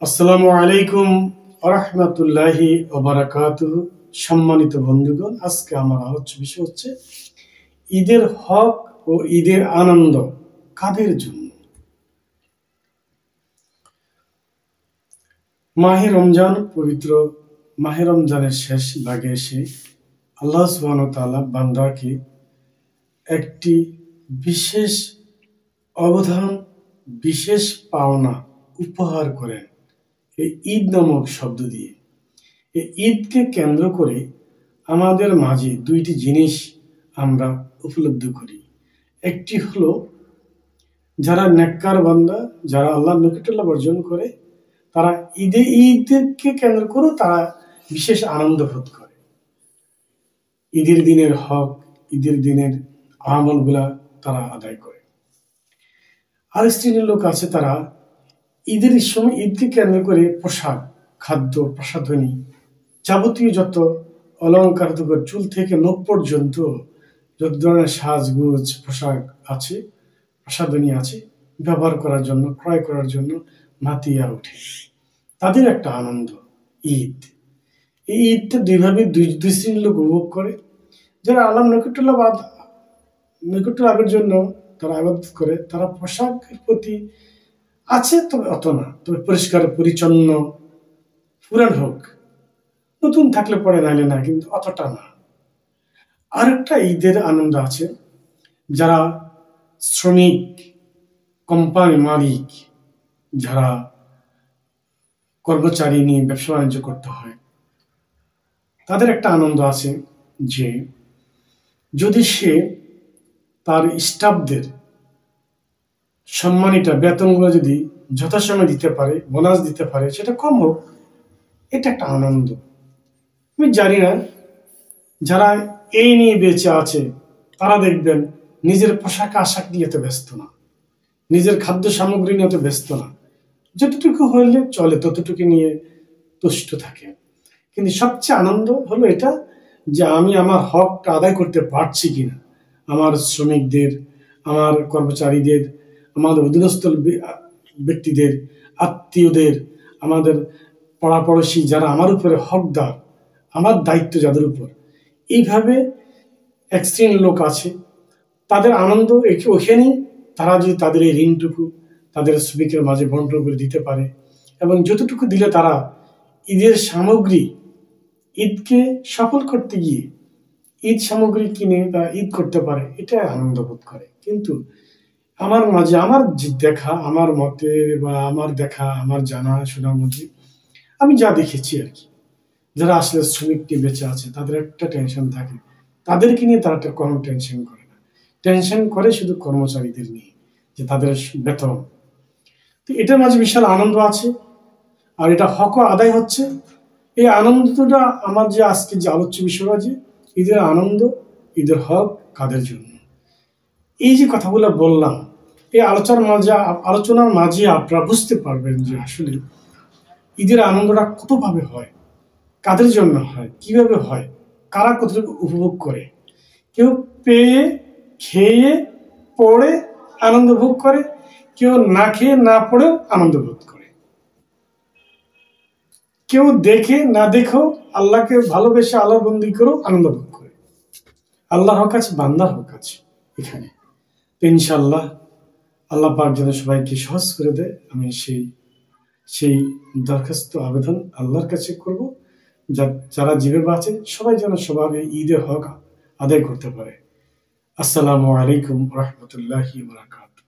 আসসালামু আলাইকুম রাহমাতুল্লাহি ওয়া বারাকাতুহু। সম্মানিত বন্ধুগণ, আজকে আমার আলোচ্য বিষয় হচ্ছে ঈদের হক ও ঈদের আনন্দ কাদের জন্য। মাহে রমজান, পবিত্র মাহে রমজানের শেষ ভাগে এসে আল্লাহ সুবহানাহু ওয়া তাআলা বান্দাকে একটি বিশেষ অবদান, বিশেষ পাওনা উপহার করেন এই ঈদ নামক শব্দ দিয়ে। এই ঈদকে কেন্দ্র করে আমাদের মাঝে দুইটি জিনিস আমরা উপলব্ধি করি। একটি হলো যারা নেককার বান্দা, যারা আল্লাহর নৈকট্য অর্জন করে, তারা ঈদকে কেন্দ্র করে তারা বিশেষ আনন্দ বোধ করে। ঈদের দিনের হক, ঈদের দিনের আমলগুলা তারা আদায় করে। আর শ্রেণীর লোক আছে, তারা ঈদের সময় ঈদকে কেন্দ্র করে পোশাক, খাদ্য, প্রসাধনী, যাবতীয় যত অলঙ্কার, চুল থেকে নখ পর্যন্ত যত ধরনের সাজগোজ পোশাক আছে, প্রসাধনী আছে, ব্যবহার করার জন্য, ক্রয় করার জন্য মাতিয়া ওঠে। তাদের একটা আনন্দ ঈদ। এই ঈদটা দুইভাবে দুই শ্রেণীর লোক উপভোগ করে। যারা আল্লাহ নৈকট্য লাভের জন্য তারা ইবাদত করে, তারা পোশাকের প্রতি আছে, তবে অত না, তবে পরিষ্কার পরিচ্ছন্ন, পুরান হোক, নতুন থাকলে পরে নাইলে না, কিন্তু অতটা না। আরেকটা ঈদের আনন্দ আছে, যারা শ্রমিক, কোম্পানি মালিক, যারা কর্মচারী নিয়ে ব্যবসা বাণিজ্য করতে হয়, তাদের একটা আনন্দ আছে যে যদি সে তার স্টাফদের সম্মানিত বেতনগুলো যদি যথাসময়ে দিতে পারে, বোনাস দিতে পারে, সেটা কম হোক, এটা একটা আনন্দ। আমি জানি না যারা এই নিয়ে বেঁচে আছে তারা দেখবেন নিজের পোশাক আশাক নিয়ে এত ব্যস্ত না, নিজের খাদ্য সামগ্রী নিয়ে এত ব্যস্ত না, যতটুকু হইলে চলে ততটুকু নিয়ে তুষ্ট থাকে। কিন্তু সবচেয়ে আনন্দ হলো এটা যে আমি আমার হকটা আদায় করতে পারছি কিনা, আমার শ্রমিকদের, আমার কর্মচারীদের, আমাদের অধীনস্থ ব্যক্তিদের, আত্মীয়দের, আমাদের পাড়াপড়শি যারা আমার উপরে হকদার, আমার দায়িত্ব যাদের উপর, এইভাবে এক শ্রেণীর লোক আছে, তাদের আনন্দ ওখানেই। তারা যদি তাদের এই ঋণটুকু তাদের শ্রমিকের মাঝে বন্টন করে দিতে পারে, এবং যতটুকু দিলে তারা ঈদের সামগ্রী, ঈদকে সফল করতে গিয়ে ঈদ সামগ্রী কিনে তারা ঈদ করতে পারে, এটা আনন্দ বোধ করে। কিন্তু আমার মাঝে আমার দেখা, আমার মতে বা আমার দেখা, আমার জানা শোনার মধ্যে আমি যা দেখেছি আর কি, যারা আসলে শ্রমিক নিয়ে বেঁচে আছে তাদের একটা টেনশন থাকে, তাদেরকে নিয়ে তারা কোনো টেনশন করে না, টেনশন করে শুধু কর্মচারীদের নিয়ে, যে তাদের বেতন। তো এটার মাঝে বিশাল আনন্দ আছে, আর এটা হকও আদায় হচ্ছে। এই আনন্দটা আমার যে আজকে যে আলোচ্য বিষয় আছে, ঈদের আনন্দ, ঈদের হক কাদের জন্য, এই যে কথাগুলো বললাম, এই আলোচনার মাঝে আপনারা বুঝতে পারবেন যে আসলে ঈদের আনন্দটা কতভাবে হয়, কাদের জন্য হয়, কিভাবে হয়, কারা কতটুকু উপভোগ করে। কেউ পেয়ে, খেয়ে, পড়ে আনন্দ ভোগ করে, কেউ না খেয়ে না পড়েও আনন্দ বোধ করে, কেউ দেখে না দেখেও আল্লাহকে ভালোবেসে আল্লাহ বন্দি করেও আনন্দ ভোগ করে। আল্লাহর হক আছে, বান্দার হক আছে এখানে। ইনশাআল্লাহ আল্লাহ পাক যেন সবাইকে সহজ করে দেয়, আমি সেই দরখাস্ত আবেদন আল্লাহর কাছে করব, যারা জীবে আছে সবাই যেন সবার এই ঈদের হক আদায় করতে পারে। আসসালামু আলাইকুম রহমতুল্লাহি ওয়া বারাকাতুহু।